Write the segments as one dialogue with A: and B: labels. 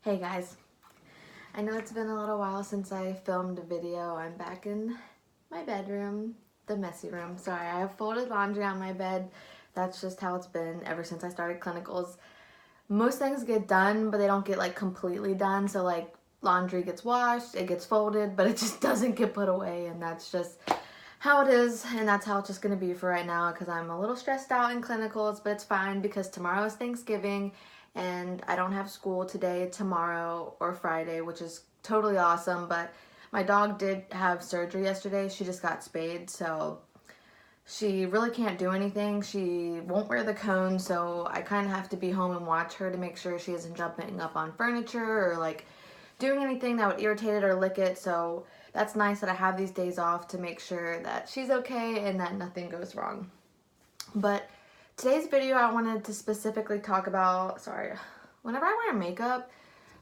A: Hey guys, I know it's been a little while since I filmed a video. I'm back in my bedroom, the messy room. Sorry, I have folded laundry on my bed. That's just how it's been ever since I started clinicals. Most things get done, but they don't get like completely done. So like laundry gets washed, it gets folded, but it just doesn't get put away, and that's just how it is, and that's how it's just gonna be for right now because I'm a little stressed out in clinicals, but it's fine because tomorrow is Thanksgiving and I don't have school today, tomorrow, or Friday, which is totally awesome. But my dog did have surgery yesterday. She just got spayed, so she really can't do anything. She won't wear the cone, so I kind of have to be home and watch her to make sure she isn't jumping up on furniture or like doing anything that would irritate it or lick it. So that's nice that I have these days off to make sure that she's okay and that nothing goes wrong. But today's video I wanted to specifically talk about, sorry, whenever I wear makeup,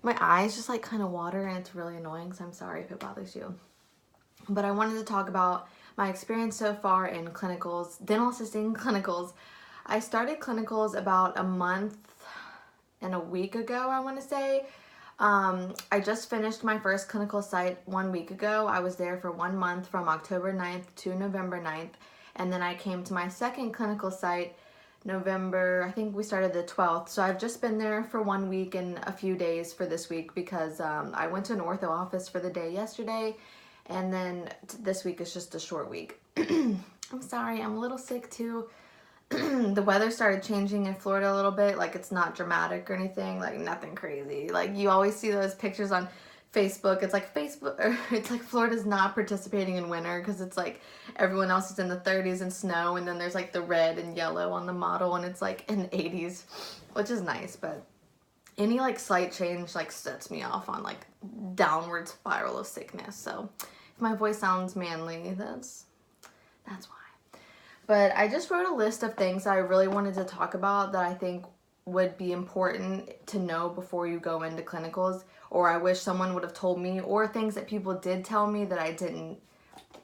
A: my eyes just like kind of water and it's really annoying, so I'm sorry if it bothers you. But I wanted to talk about my experience so far in clinicals, dental assisting clinicals. I started clinicals about a month and a week ago, I want to say. I just finished my first clinical site 1 week ago. I was there for 1 month from October 9th to November 9th. And then I came to my second clinical site November, I think we started the 12th. So I've just been there for 1 week and a few days for this week because I went to an ortho office for the day yesterday. And then this week is just a short week. I'm sorry, I'm a little sick too. The weather started changing in Florida a little bit. Like, it's not dramatic or anything, like nothing crazy. Like, you always see those pictures on Facebook. It's like it's like Florida's not participating in winter because it's like everyone else is in the 30s and snow, and then there's like the red and yellow on the model, and it's like in the 80s, which is nice. But any like slight change like sets me off on like downward spiral of sickness. So if my voice sounds manly, that's why. But I just wrote a list of things that I really wanted to talk about that I think would be important to know before you go into clinicals, or I wish someone would have told me, or things that people did tell me that I didn't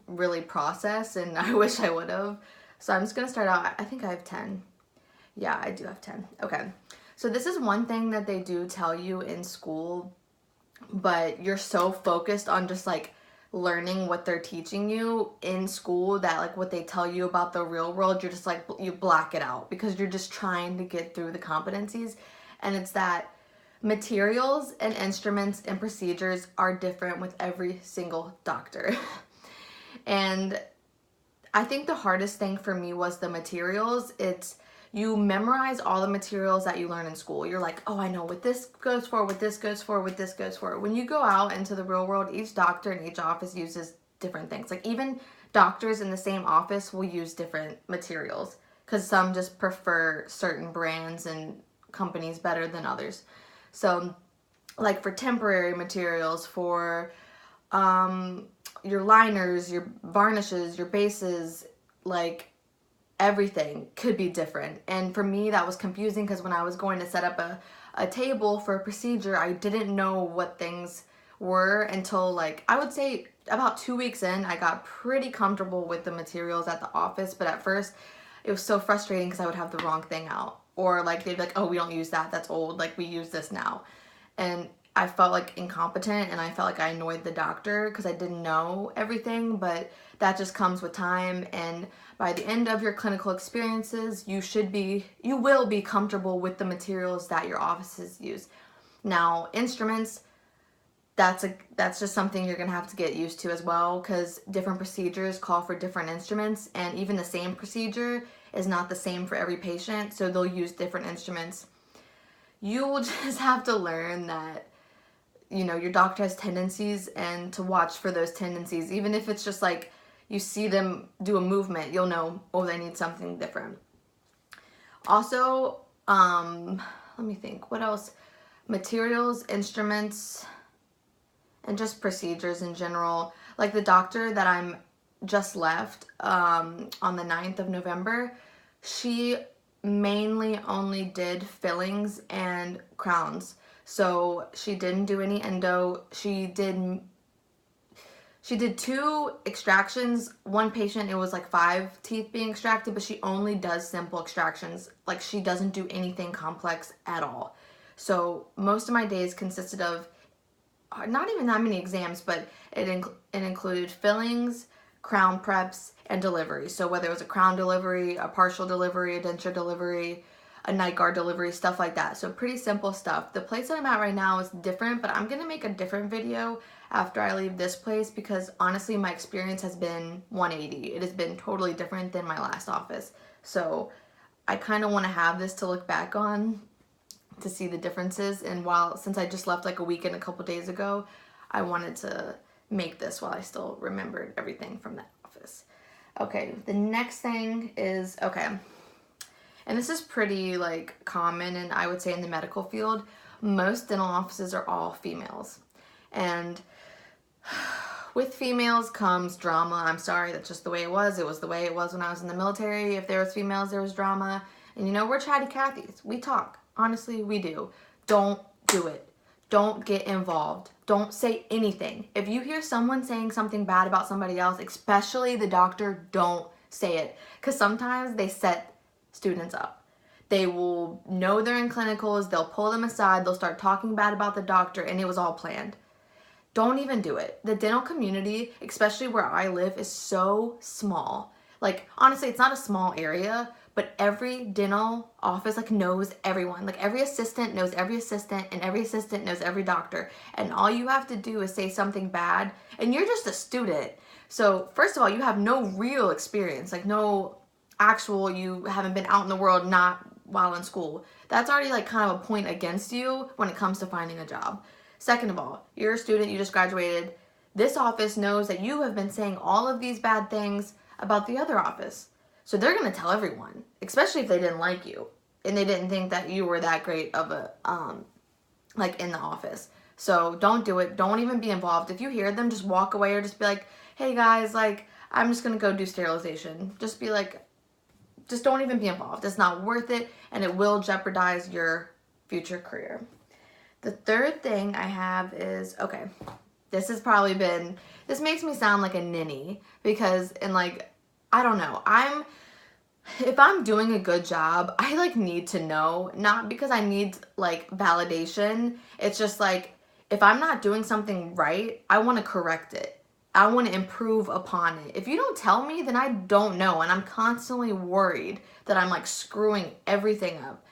A: really process and I wish I would have. So I'm just going to start out. I think I have 10. Yeah, I do have 10. Okay. So this is one thing that they do tell you in school, but you're so focused on just like learning what they're teaching you in school that like what they tell you about the real world, you're just like, you black it out because you're just trying to get through the competencies. And it's that materials and instruments and procedures are different with every single doctor. And I think the hardest thing for me was the materials. It's you memorize all the materials that you learn in school. You're like, oh, I know what this goes for, what this goes for, what this goes for. When you go out into the real world, each doctor in each office uses different things. Like even doctors in the same office will use different materials because some just prefer certain brands and companies better than others. So like for temporary materials, for your liners, your varnishes, your bases, like everything could be different. And for me, that was confusing because when I was going to set up a table for a procedure, I didn't know what things were until like, I would say about 2 weeks in, I got pretty comfortable with the materials at the office. But at first, it was so frustrating because I would have the wrong thing out. Or like, they'd be like, oh, we don't use that, that's old, like we use this now. And I felt like incompetent and I felt like I annoyed the doctor because I didn't know everything, but that just comes with time. And by the end of your clinical experiences, you will be comfortable with the materials that your offices use. Now, instruments, that's just something you're gonna have to get used to as well because different procedures call for different instruments, and even the same procedure is not the same for every patient, so they'll use different instruments. You will just have to learn that your doctor has tendencies and to watch for those tendencies. Even if it's just like you see them do a movement, you'll know, oh, they need something different. Also, let me think, what else? Materials, instruments, and just procedures in general. Like the doctor that I'm just left on the 9th of November, she mainly only did fillings and crowns. So she didn't do any endo. She did 2 extractions. One patient, it was like 5 teeth being extracted, but she only does simple extractions. Like she doesn't do anything complex at all. So most of my days consisted of not even that many exams, but it included fillings, crown preps, and delivery. So whether it was a crown delivery, a partial delivery, a denture delivery, a night guard delivery, stuff like that. So pretty simple stuff. The place that I'm at right now is different, but I'm gonna make a different video after I leave this place because honestly my experience has been 180. It has been totally different than my last office. So I kind of want to have this to look back on to see the differences, and since I just left like a week and a couple days ago, I wanted to make this while I still remembered everything from that office. Okay, the next thing is, and this is pretty like common, and I would say in the medical field, most dental offices are all females. And with females comes drama. I'm sorry, that's just the way it was. It was the way it was when I was in the military. If there was females, there was drama. And you know, we're chatty Cathys. We talk. Honestly, we do. Don't do it. Don't get involved. Don't say anything. If you hear someone saying something bad about somebody else, especially the doctor, don't say it. Because sometimes they set students up. They will know they're in clinicals. They'll pull them aside. They'll start talking bad about the doctor, and it was all planned. Don't even do it. The dental community, especially where I live, is so small. Like, honestly, it's not a small area, but every dental office like knows everyone. Like every assistant knows every assistant, and every assistant knows every doctor. And all you have to do is say something bad, and you're just a student. So first of all, you have no real experience, like no actual, you haven't been out in the world, not while in school. That's already like kind of a point against you when it comes to finding a job. Second of all, you're a student, you just graduated. This office knows that you have been saying all of these bad things about the other office. So they're going to tell everyone, especially if they didn't like you and they didn't think that you were that great of a, like in the office. So don't do it. Don't even be involved. If you hear them, just walk away or just be like, hey guys, like, I'm just going to go do sterilization. Just be like, just don't even be involved. It's not worth it, and it will jeopardize your future career. The third thing I have is, okay, this makes me sound like a ninny because, and like, I don't know, if I'm doing a good job, I like need to know, not because I need like validation. It's just like, if I'm not doing something right, I want to correct it. I want to improve upon it. If you don't tell me, then I don't know, and I'm constantly worried that I'm like screwing everything up.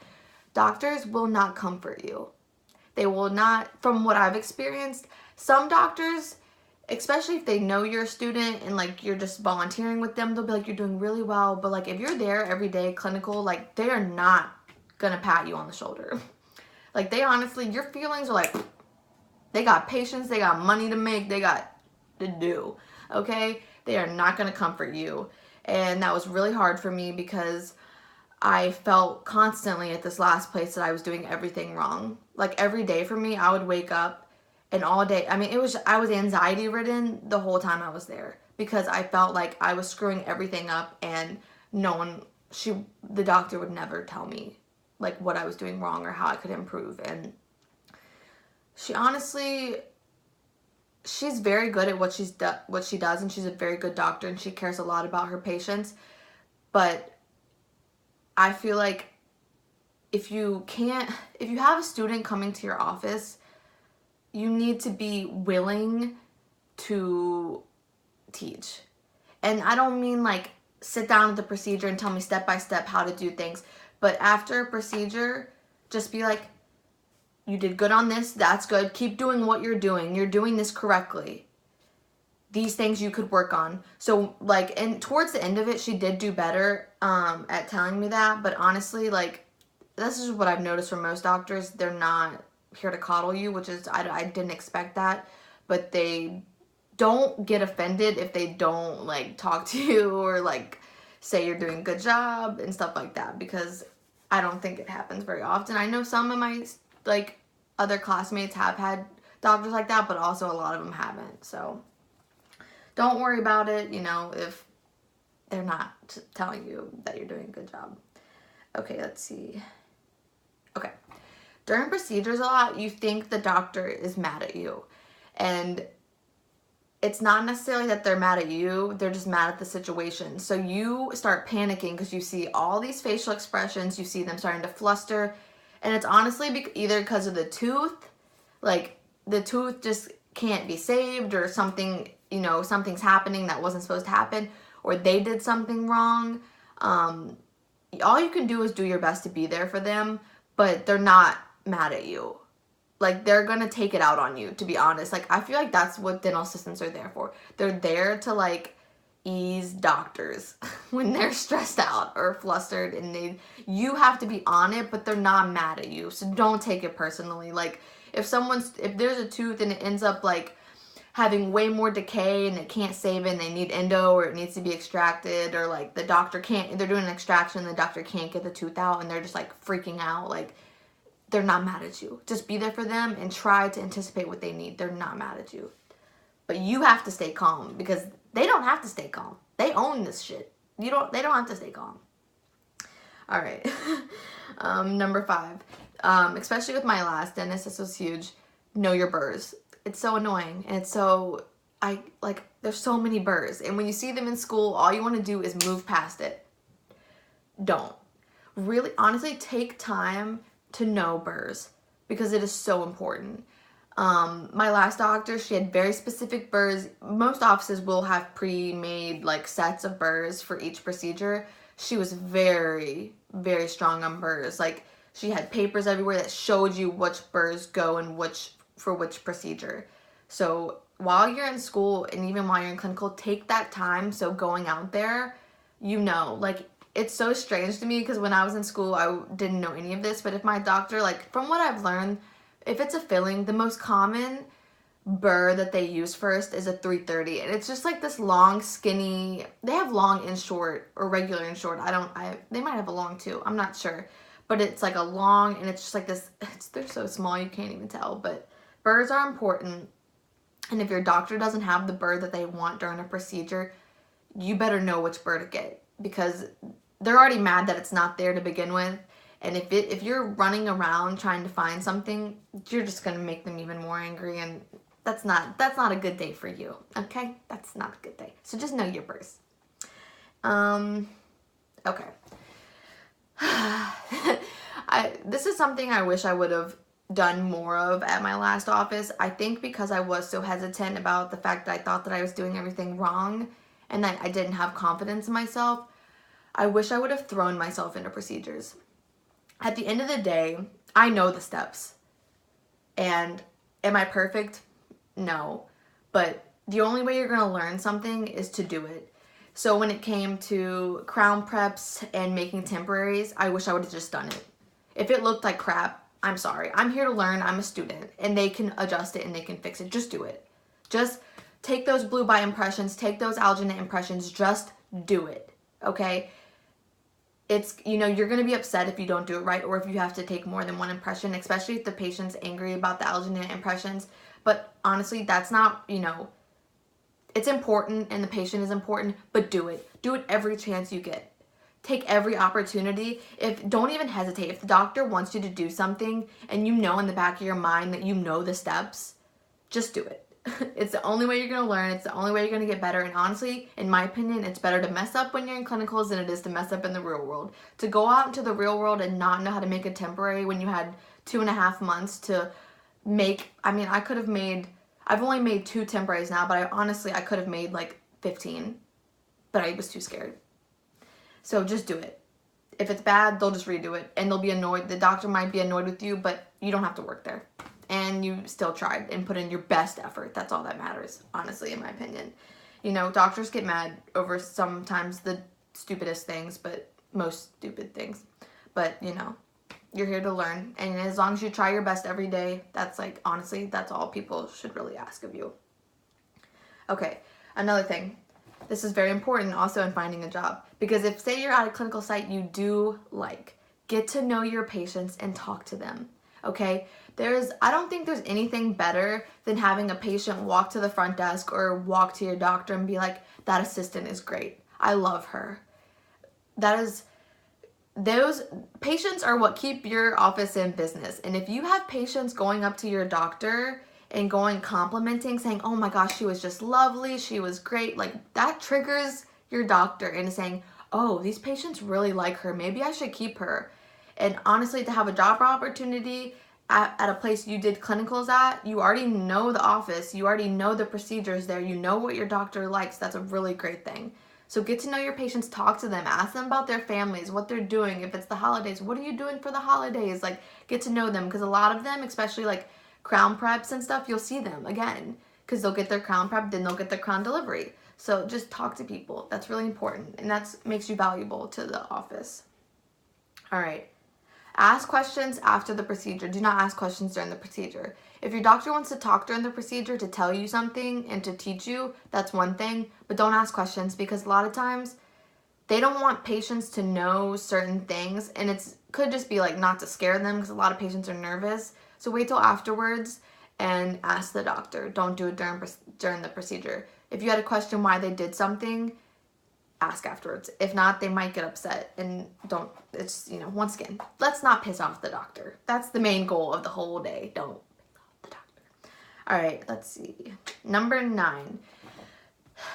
A: Doctors will not comfort you. They will not, from what I've experienced. Some doctors, especially if they know you're a student and like you're just volunteering with them, they'll be like, you're doing really well. But like if you're there every day clinical, like they are not gonna pat you on the shoulder. Like they honestly, your feelings are like, they got patience, they got money to make, they got to do, okay? They are not gonna comfort you. And that was really hard for me because I felt constantly at this last place that I was doing everything wrong. Like every day for me, I would wake up and all day, I mean, I was anxiety ridden the whole time I was there because I felt like I was screwing everything up, and the doctor would never tell me like what I was doing wrong or how I could improve. And she's very good at what she does, and she's a very good doctor, and she cares a lot about her patients. But I feel like if you have a student coming to your office, you need to be willing to teach. And I don't mean like sit down at the procedure and tell me step by step how to do things, but after a procedure, just be like, you did good on this, that's good, keep doing what you're doing this correctly. These things you could work on. So like, and towards the end of it, she did do better at telling me that, but honestly, like, this is what I've noticed from most doctors. They're not here to coddle you, which is, I didn't expect that, but they don't get offended if they don't like talk to you or like say you're doing a good job and stuff like that, because I don't think it happens very often. I know some of my like other classmates have had doctors like that, but also a lot of them haven't. So don't worry about it, you know, if they're not telling you that you're doing a good job. Okay, let's see. Okay. During procedures a lot, you think the doctor is mad at you. And it's not necessarily that they're mad at you, they're just mad at the situation. So you start panicking because you see all these facial expressions, you see them starting to fluster, And it's honestly either because of the tooth, like the tooth just can't be saved, or something, you know, something's happening that wasn't supposed to happen, or they did something wrong. All you can do is do your best to be there for them, but they're not mad at you. Like, they're gonna take it out on you, to be honest. Like, I feel like that's what dental assistants are there for. They're there to, like, ease doctors when they're stressed out or flustered, and you have to be on it, but they're not mad at you. So don't take it personally. Like, if there's a tooth and it ends up, like, having way more decay and it can't save it and they need endo, or it needs to be extracted, or like they're doing an extraction and the doctor can't get the tooth out and they're just like freaking out, like, they're not mad at you. Just be there for them and try to anticipate what they need. They're not mad at you. But you have to stay calm, because they don't have to stay calm. They own this shit. They don't have to stay calm. All right. Number 5, especially with my last dentist, this was huge. Know your burrs. It's so annoying, and it's so, there's so many burrs, and when you see them in school, all you want to do is move past it. Don't. Really, honestly, take time to know burrs, because it is so important. My last doctor, she had very specific burrs. Most offices will have pre-made, like, sets of burrs for each procedure. She was very, very strong on burrs. Like, she had papers everywhere that showed you which burrs go and for which procedure. So while you're in school, and even while you're in clinical, take that time. So going out there, you know, like, it's so strange to me, because when I was in school, I didn't know any of this. But if my doctor, like, from what I've learned, if it's a filling, the most common burr that they use first is a 330, and it's just like this long, skinny. They have long and short, or regular and short. They might have a long too. I'm not sure, but it's like a long, and it's just like this. They're so small you can't even tell. But burrs are important, and if your doctor doesn't have the burr that they want during a procedure, you better know which burr to get, because they're already mad that it's not there to begin with. And if you're running around trying to find something, you're just gonna make them even more angry, and that's not a good day for you. Okay, that's not a good day. So just know your burrs. Okay. This is something I wish I would have done more of at my last office. I think because I was so hesitant about the fact that I thought that I was doing everything wrong, and that I didn't have confidence in myself, I wish I would have thrown myself into procedures. At the end of the day, I know the steps. And am I perfect? No. But the only way you're going to learn something is to do it. So when it came to crown preps and making temporaries, I wish I would have just done it. If it looked like crap, I'm sorry. I'm here to learn. I'm a student. And they can adjust it and they can fix it. Just do it. Just take those blue bite impressions. Take those alginate impressions. Just do it. Okay? It's, you know, you're going to be upset if you don't do it right, or if you have to take more than one impression, especially if the patient's angry about the alginate impressions. But honestly, that's not, you know, it's important and the patient is important, but do it. Do it every chance you get. Take every opportunity. Don't even hesitate. If the doctor wants you to do something and you know in the back of your mind that you know the steps, just do it. It's the only way you're going to learn. It's the only way you're going to get better. And honestly, in my opinion, it's better to mess up when you're in clinicals than it is to mess up in the real world. To go out into the real world and not know how to make a temporary when you had 2.5 months to make, I mean, I've only made 2 temporaries now, but I could have made like 15, but I was too scared. So just do it. If it's bad, they'll just redo it, and they'll be annoyed. The doctor might be annoyed with you, but you don't have to work there. And you still tried and put in your best effort. That's all that matters, honestly, in my opinion. You know, doctors get mad over sometimes the stupidest things, but most stupid things. But, you know, you're here to learn. And as long as you try your best every day, that's like, honestly, that's all people should really ask of you. Okay, another thing. This is very important also in finding a job. Because if, say you're at a clinical site you do like, get to know your patients and talk to them. Okay? I don't think there's anything better than having a patient walk to the front desk or walk to your doctor and be like, that assistant is great. I love her. Those patients are what keep your office in business. And if you have patients going up to your doctor and complimenting, saying, oh my gosh, she was just lovely, she was great, like that triggers your doctor into saying, oh, these patients really like her, maybe I should keep her. And honestly, to have a job opportunity at a place you did clinicals at, you already know the office, you already know the procedures there, you know what your doctor likes. That's a really great thing. So get to know your patients, talk to them, ask them about their families, what they're doing. If it's the holidays, what are you doing for the holidays? Like, get to know them, because a lot of them, especially like crown preps and stuff, you'll see them again because they'll get their crown prep, then they'll get their crown delivery. So just talk to people. That's really important, and that makes you valuable to the office. All right. Ask questions after the procedure. Do not ask questions during the procedure. If your doctor wants to talk during the procedure to tell you something and to teach you, that's one thing, but don't ask questions, because a lot of times they don't want patients to know certain things, and it could just be like not to scare them, because a lot of patients are nervous. So wait till afterwards and ask the doctor. Don't do it during the procedure. If you had a question why they did something, ask afterwards. If not, they might get upset, and don't, it's, you know, once again, let's not piss off the doctor. That's the main goal of the whole day. Don't piss off the doctor. All right, let's see. Number 9.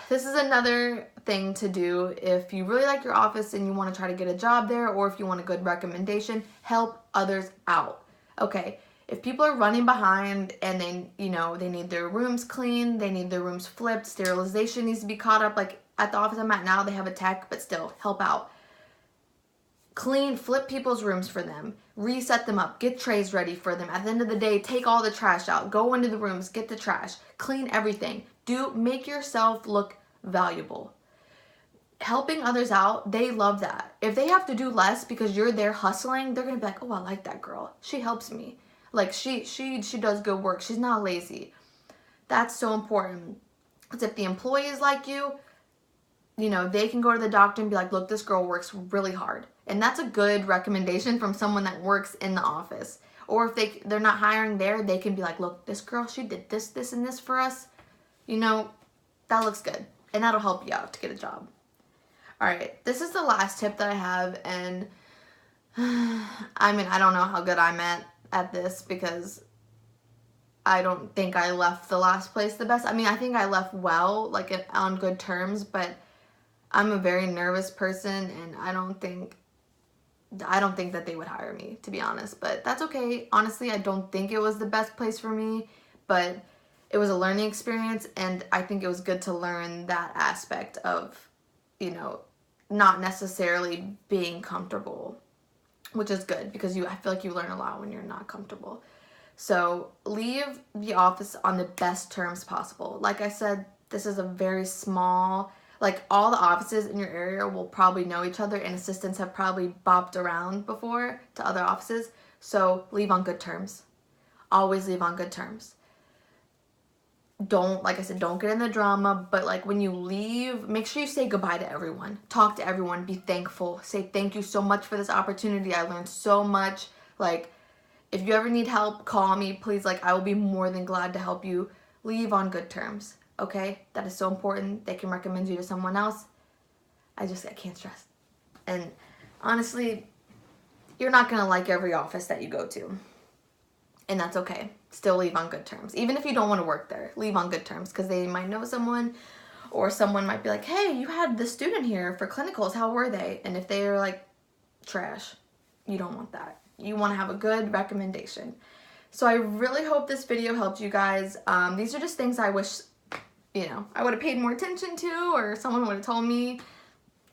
A: This is another thing to do if you really like your office and you want to try to get a job there, or if you want a good recommendation, help others out. Okay, if people are running behind and they need their rooms cleaned, they need their rooms flipped, sterilization needs to be caught up, like at the office I'm at now, they have a tech, but still, help out. Clean, flip people's rooms for them, reset them up, get trays ready for them. At the end of the day, take all the trash out, go into the rooms, get the trash, clean everything. Make yourself look valuable. Helping others out, they love that. If they have to do less because you're there hustling, they're gonna be like, oh, I like that girl. She helps me. Like, she does good work. She's not lazy. That's so important. Because if the employee is like you, they can go to the doctor and be like, look, this girl works really hard. And that's a good recommendation from someone that works in the office. Or if they're not hiring there, they can be like, look, this girl, she did this, this, and this for us. That looks good. And that'll help you out to get a job. All right, this is the last tip that I have. And I mean, I don't know how good I'm at this, because I don't think I left the last place the best. I mean, I think I left well, like on good terms, but I'm a very nervous person, and I don't think that they would hire me, to be honest. But that's okay. Honestly, I don't think it was the best place for me, but it was a learning experience, and I think it was good to learn that aspect of, not necessarily being comfortable, which is good, because I feel like you learn a lot when you're not comfortable. So leave the office on the best terms possible. Like I said, this is a very small, like all the offices in your area will probably know each other, and assistants have probably bopped around before to other offices. So leave on good terms. Always leave on good terms. Like I said, don't get in the drama, but like when you leave, make sure you say goodbye to everyone. Talk to everyone, be thankful. Say thank you so much for this opportunity. I learned so much. Like, if you ever need help, call me, please. Like, I will be more than glad to help you. Leave on good terms, okay? That is so important. They can recommend you to someone else. I can't stress. And honestly, you're not gonna like every office that you go to. And that's okay. Still leave on good terms. Even if you don't want to work there, leave on good terms, because they might know someone, or someone might be like, hey, you had the student here for clinicals. How were they? And if they are like trash, you don't want that. You want to have a good recommendation. So I really hope this video helped you guys. These are just things I wish, I would have paid more attention to, or someone would have told me.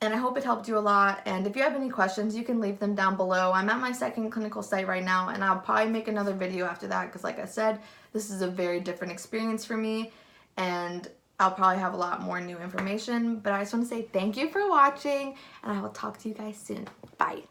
A: And I hope it helped you a lot. And if you have any questions, you can leave them down below. I'm at my second clinical site right now, and I'll probably make another video after that, because like I said, this is a very different experience for me, and I'll probably have a lot more new information. But I just want to say thank you for watching, and I will talk to you guys soon. Bye.